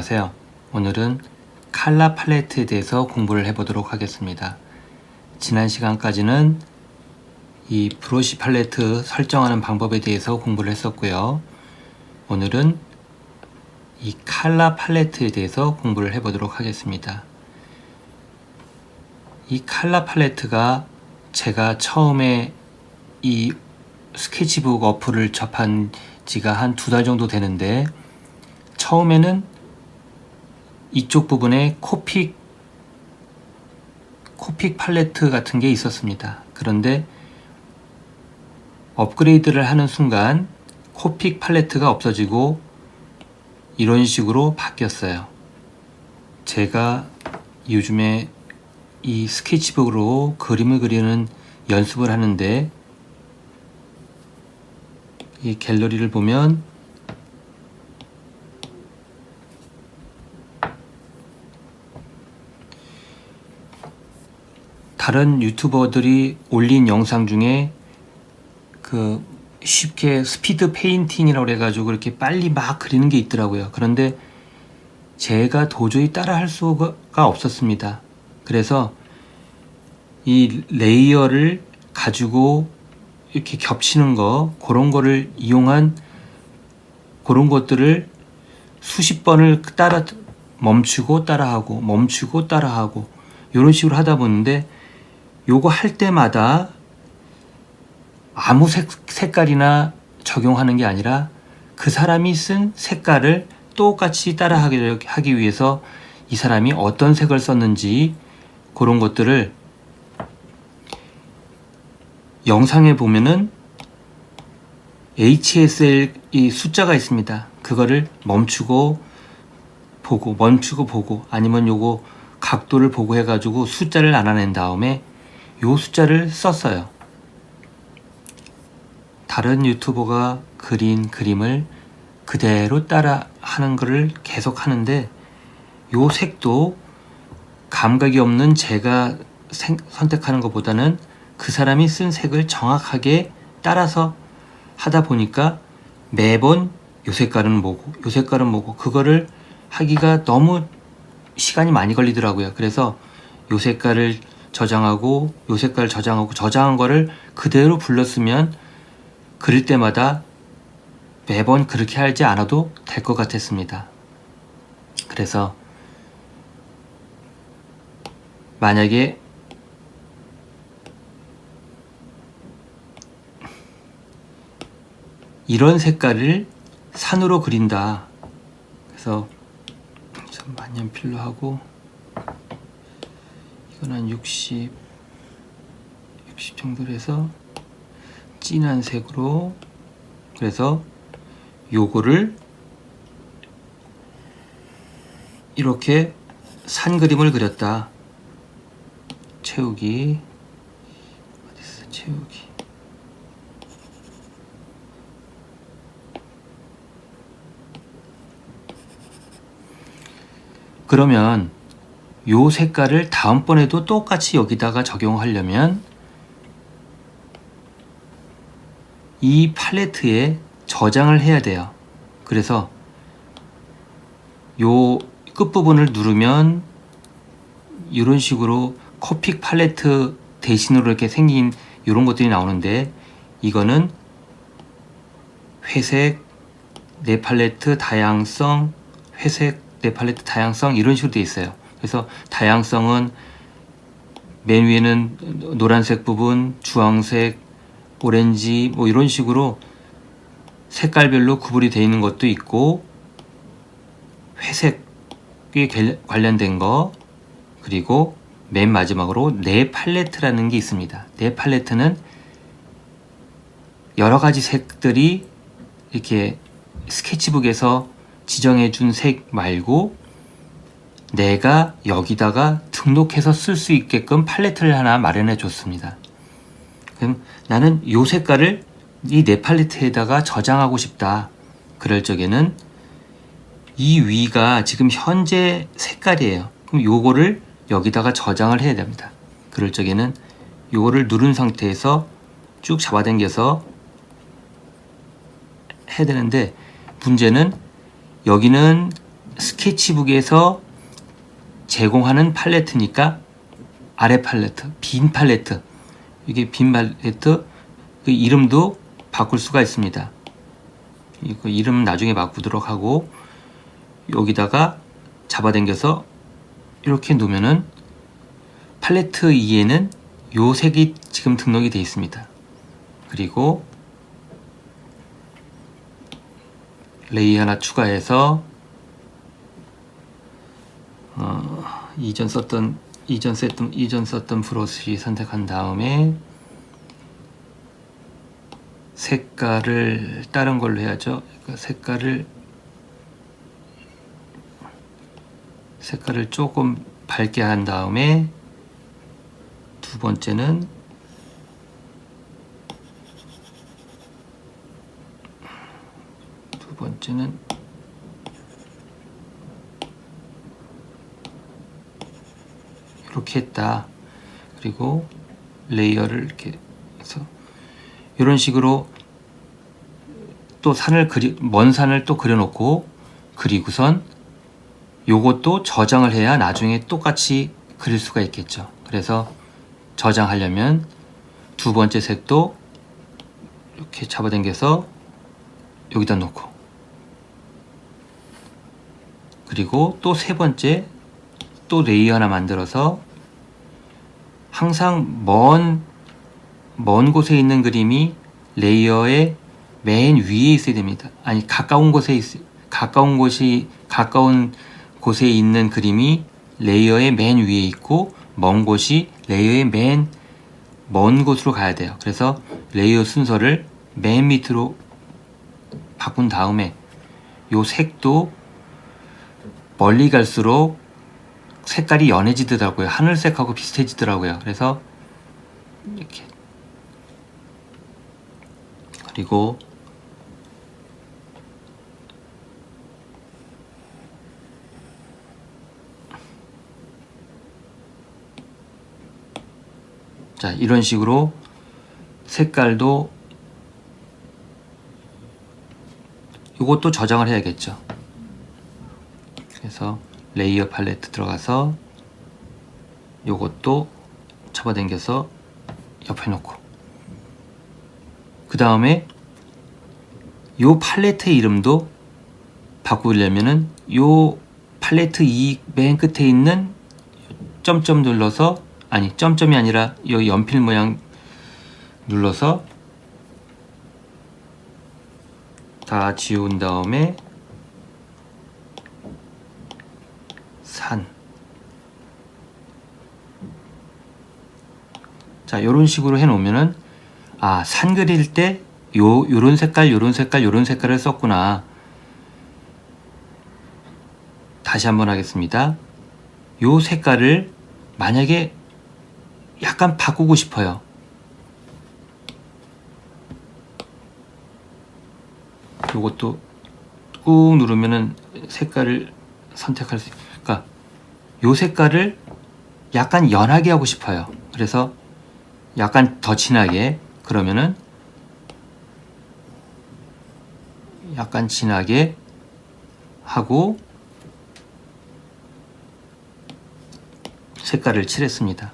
안녕하세요. 오늘은 컬러 팔레트에 대해서 공부를 해보도록 하겠습니다. 지난 시간까지는 이 브러쉬 팔레트 설정하는 방법에 대해서 공부를 했었고요. 오늘은 이 컬러 팔레트에 대해서 공부를 해보도록 하겠습니다. 이 컬러 팔레트가 제가 처음에 이 스케치북 어플을 접한 지가 한 2달 정도 되는데, 처음에는 이쪽 부분에 코픽 팔레트 같은 게 있었습니다. 그런데 업그레이드를 하는 순간 코픽 팔레트가 없어지고 이런 식으로 바뀌었어요. 제가 요즘에 이 스케치북으로 그림을 그리는 연습을 하는데, 이 갤러리를 보면 다른 유튜버들이 올린 영상 중에 그 쉽게 스피드 페인팅이라고 해가지고 이렇게 빨리 막 그리는 게 있더라고요. 그런데 제가 도저히 따라 할 수가 없었습니다. 그래서 이 레이어를 가지고 이렇게 겹치는 거, 그런 거를 이용한 그런 것들을 수십 번을 멈추고 따라하고 멈추고 따라하고 이런 식으로 하다 보는데, 요거 할 때마다 아무 색깔이나 적용하는 게 아니라 그 사람이 쓴 색깔을 똑같이 따라하기 위해서 이 사람이 어떤 색을 썼는지 그런 것들을 영상에 보면은 HSL 이 숫자가 있습니다. 그거를 멈추고 보고 아니면 요거 각도를 보고 해가지고 숫자를 알아낸 다음에 요 숫자를 썼어요. 다른 유튜버가 그린 그림을 그대로 따라 하는 거를 계속 하는데, 요 색도 감각이 없는 제가 선택하는 것보다는 그 사람이 쓴 색을 정확하게 따라서 하다 보니까 매번 요 색깔은 뭐고 요 색깔은 뭐고 그거를 하기가 너무 시간이 많이 걸리더라고요. 그래서 요 색깔을 저장하고 요 색깔을 저장하고 저장한 거를 그대로 불렀으면 그릴 때마다 매번 그렇게 하지 않아도 될 것 같았습니다. 그래서 만약에 이런 색깔을 산으로 그린다. 그래서 만년필로 하고, 이건 한 60 정도로 해서 진한 색으로, 그래서 요거를 이렇게 산 그림을 그렸다. 채우기 어딨어? 채우기. 그러면 요 색깔을 다음번에도 똑같이 여기다가 적용하려면 이 팔레트에 저장을 해야 돼요. 그래서 요 끝부분을 누르면 이런 식으로 코픽 팔레트 대신으로 이렇게 생긴 이런 것들이 나오는데, 이거는 회색, 내 팔레트 다양성, 회색, 내 팔레트 다양성 이런 식으로 되어 있어요. 그래서 다양성은 맨 위에는 노란색 부분, 주황색, 오렌지 뭐 이런 식으로 색깔별로 구분이 되어 있는 것도 있고, 회색에 관련된 거, 그리고 맨 마지막으로 내 팔레트라는 게 있습니다. 내 팔레트는 여러 가지 색들이 이렇게 스케치북에서 지정해 준 색 말고 내가 여기다가 등록해서 쓸 수 있게끔 팔레트를 하나 마련해 줬습니다. 그럼 나는 요 색깔을 이 내 팔레트에다가 저장하고 싶다. 그럴 적에는 이 위가 지금 현재 색깔이에요. 그럼 요거를 여기다가 저장을 해야 됩니다. 그럴 적에는 요거를 누른 상태에서 쭉 잡아당겨서 해야 되는데, 문제는 여기는 스케치북에서 제공하는 팔레트니까 아래 팔레트, 빈 팔레트, 이게 빈 팔레트 그 이름도 바꿀 수가 있습니다. 이거 이름 나중에 바꾸도록 하고, 여기다가 잡아당겨서 이렇게 놓으면은 팔레트 2에는 요 색이 지금 등록이 되어 있습니다. 그리고 레이 하나 추가해서 이전 썼던 브러쉬 선택한 다음에 색깔을 다른 걸로 해야죠. 그러니까 색깔을 조금 밝게 한 다음에 두 번째는 이렇게 했다. 그리고 레이어를 이렇게 해서 이런 식으로 또 먼 산을 또 그려놓고, 그리고선 요것도 저장을 해야 나중에 똑같이 그릴 수가 있겠죠. 그래서 저장하려면 두 번째 색도 이렇게 잡아당겨서 여기다 놓고, 그리고 또 세 번째 또 레이어 하나 만들어서, 항상 먼 곳에 있는 그림이 레이어의 맨 위에 있어야 됩니다. 아니, 가까운 곳에 있는 그림이 레이어의 맨 위에 있고, 먼 곳이 레이어의 맨 먼 곳으로 가야 돼요. 그래서 레이어 순서를 맨 밑으로 바꾼 다음에 요 색도 멀리 갈수록 색깔이 연해지더라고요. 하늘색하고 비슷해지더라고요. 그래서 이렇게, 그리고 자, 이런 식으로 색깔도 이것도 저장을 해야겠죠. 그래서 레이어 팔레트 들어가서 요것도 잡아당겨서 옆에 놓고, 그 다음에 요 팔레트의 이름도 바꾸려면은 요 팔레트 2 맨 끝에 있는 점점 눌러서, 아니, 점점이 아니라 요 연필 모양 눌러서 다 지운 다음에 산. 자, 요런 식으로 해 놓으면은, 아, 산 그릴 때 요런 색깔을 썼구나. 다시 한번 하겠습니다. 요 색깔을 만약에 약간 바꾸고 싶어요. 요것도 꾹 누르면은 색깔을 선택할 수, 그러니까 요 색깔을 약간 연하게 하고 싶어요. 그래서 약간 더 진하게, 그러면은 약간 진하게 하고 색깔을 칠했습니다.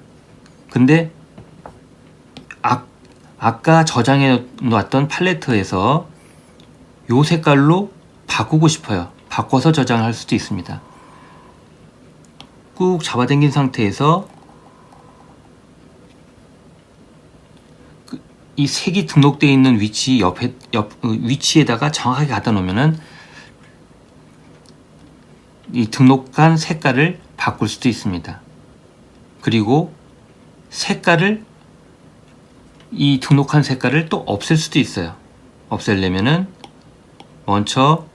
근데 아까 저장해 놨던 팔레트에서 요 색깔로 바꾸고 싶어요. 바꿔서 저장할 수도 있습니다. 꾹 잡아당긴 상태에서 이 색이 등록되어 있는 위치 위치에다가 정확하게 갖다 놓으면은 이 등록한 색깔을 바꿀 수도 있습니다. 그리고 이 등록한 색깔을 또 없앨 수도 있어요. 없애려면은 먼저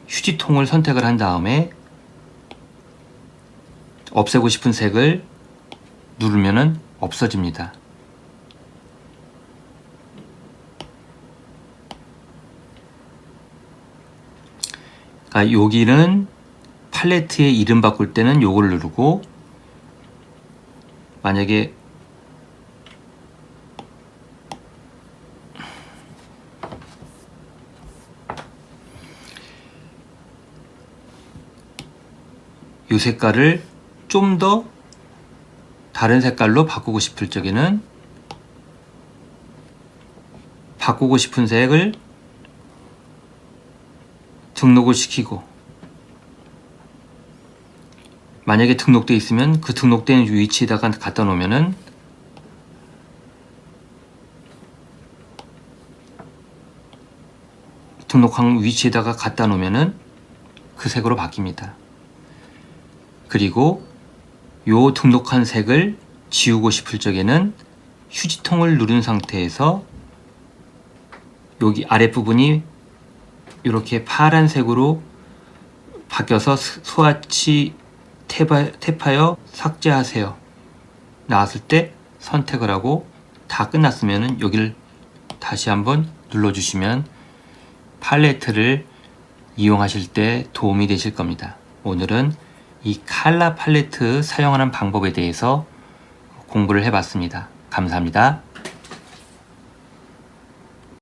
휴지통을 선택을 한 다음에 없애고 싶은 색을 누르면은 없어집니다. 여기는 팔레트의 이름 바꿀 때는 요걸 누르고, 만약에 이 색깔을 좀 더 다른 색깔로 바꾸고 싶을 적에는 바꾸고 싶은 색을 등록을 시키고, 만약에 등록되어 있으면 그 등록된 위치에다가 갖다 놓으면은 등록한 위치에다가 갖다 놓으면은 그 색으로 바뀝니다. 그리고 요 등록한 색을 지우고 싶을 적에는 휴지통을 누른 상태에서 여기 아랫부분이 이렇게 파란색으로 바뀌어서 스와치 탭하여 삭제하세요 나왔을 때 선택을 하고 다 끝났으면 여기를 다시 한번 눌러주시면 팔레트를 이용하실 때 도움이 되실 겁니다. 오늘은 이 칼라 팔레트 사용하는 방법에 대해서 공부를 해봤습니다. 감사합니다.